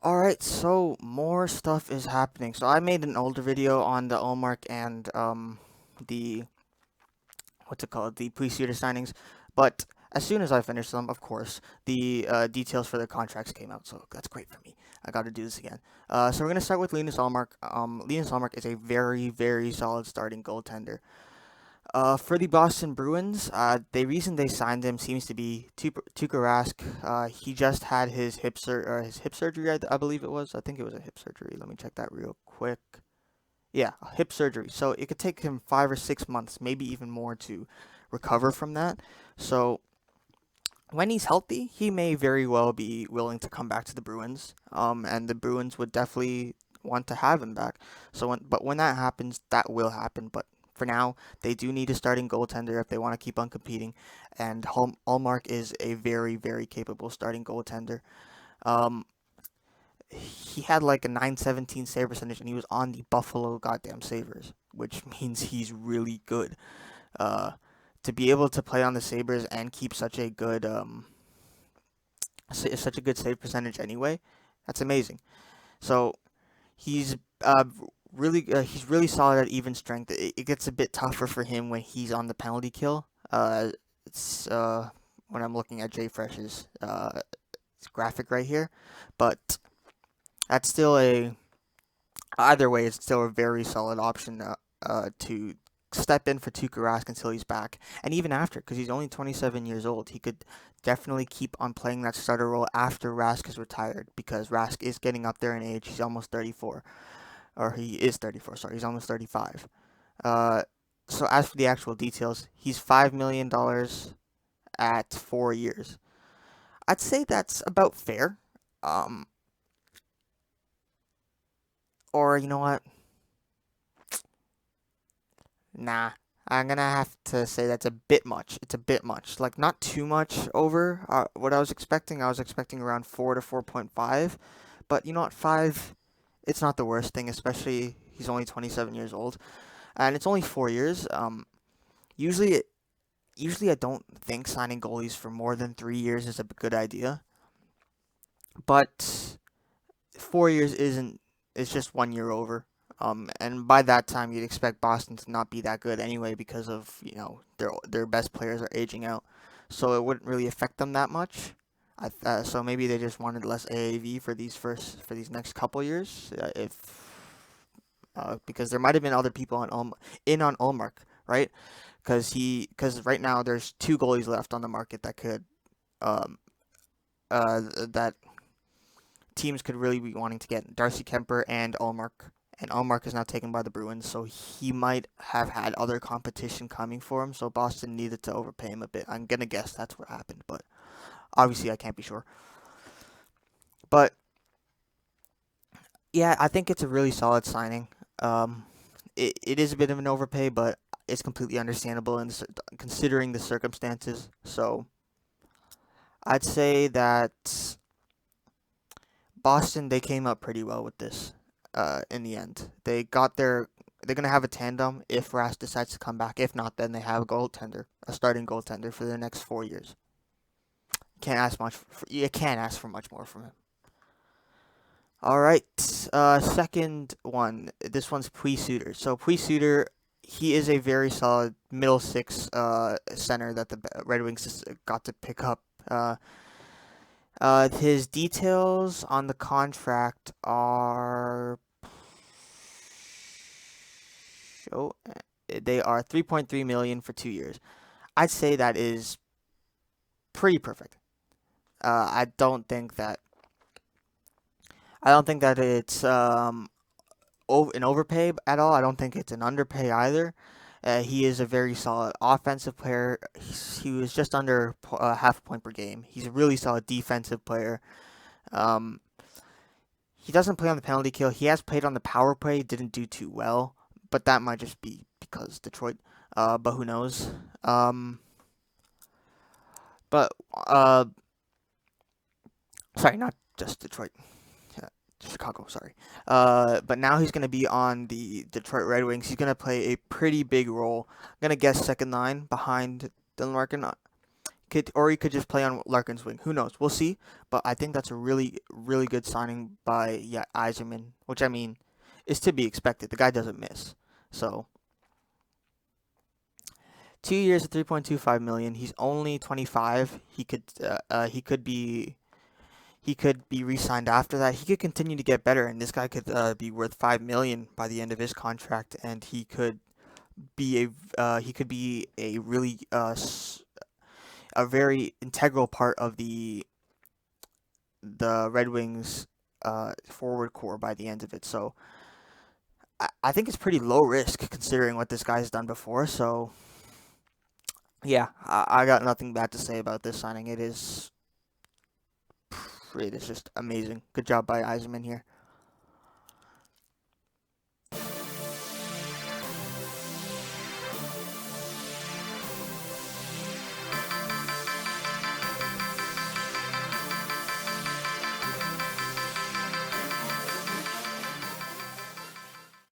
Alright, so more stuff is happening. So I made an older video on the Ullmark and the what's it called, the Pius Suter signings, but as soon as I finished them, of course, the details for the contracts came out. So that's great for me. I got to do this again. So we're gonna start with Linus Ullmark. Linus Ullmark is a very solid starting goaltender. For the Boston Bruins, the reason they signed him seems to be Tuukka Rask. He just had his hip surgery, I believe it was. I think it was a hip surgery. Let me check that real quick. Yeah, hip surgery. So it could take him 5 or 6 months, maybe even more, to recover from that. So when he's healthy, he may very well be willing to come back to the Bruins. And the Bruins would definitely want to have him back. But when that happens, that will happen. But for now, they do need a starting goaltender if they want to keep on competing. And Hallmark is a very capable starting goaltender. Um, he had like a 917 save percentage, and he was on the Buffalo goddamn Sabres, which means he's really good. Uh, to be able to play on the Sabres and keep such a good save percentage anyway, that's amazing. So he's he's really solid at even strength. It gets a bit tougher for him when he's on the penalty kill. It's when I'm looking at JFresh's graphic right here, but that's still a either way, it's still a very solid option to step in for Tuukka Rask until he's back, and even after, because he's only 27 years old, he could definitely keep on playing that starter role after Rask is retired, because Rask is getting up there in age. He's almost 34, or he is 34. Sorry, he's almost 35. Uh, so as for the actual details, he's $5 million at 4 years. I'd say that's about fair. Um, or you know what? Nah, I'm gonna have to say that's a bit much. It's a bit much. Like, not too much over what I was expecting. I was expecting around 4 to 4.5. But you know what? 5, it's not the worst thing, especially he's only 27 years old. And it's only 4 years. Usually, usually I don't think signing goalies for more than 3 years is a good idea. But 4 years isn't, it's just 1 year over. And by that time, you'd expect Boston to not be that good anyway because of, their best players are aging out, so it wouldn't really affect them that much. So maybe they just wanted less AAV for these next couple years, if because there might have been other people on Ulmark, right? Because right now there's two goalies left on the market um that teams could really be wanting to get: Darcy Kemper and Ullmark. And Ullmark is now taken by the Bruins, so he might have had other competition coming for him. So Boston needed to overpay him a bit. I'm gonna guess that's what happened, but obviously I can't be sure. But yeah, I think it's a really solid signing. It is a bit of an overpay, but it's completely understandable considering the circumstances. So I'd say that Boston, they came up pretty well with this. In the end, they're gonna have a tandem if Rask decides to come back. If not, then they have a starting goaltender for the next 4 years. You can't ask for much more from him. All right, second one. This one's Pius Suter. So Pius Suter, he is a very solid middle six center that the Red Wings got to pick up. His details on the contract are show they are 3.3 million for 2 years. I'd say that is pretty perfect. I don't think that it's an overpay at all. I don't think it's an underpay either. He is a very solid offensive player. He was just under half a point per game. He's a really solid defensive player. Um, he doesn't play on the penalty kill. He has played on the power play. Didn't do too well, but that might just be because Detroit. But who knows? But sorry, not just Detroit. Chicago, sorry. But now he's going to be on the Detroit Red Wings. He's going to play a pretty big role. I'm going to guess second line behind Dylan Larkin. Or he could just play on Larkin's wing. Who knows? We'll see. But I think that's a really, really good signing by Yzerman, which I mean is to be expected. The guy doesn't miss. So 2 years at 3.25 million. He's only 25. He could be re-signed after that. He could continue to get better, and this guy could be worth 5 million by the end of his contract, and he could be a really a very integral part of the Red Wings forward core by the end of it. So I think it's pretty low risk considering what this guy's done before. So yeah, I got nothing bad to say about this signing. It is just amazing. Good job by Yzerman here.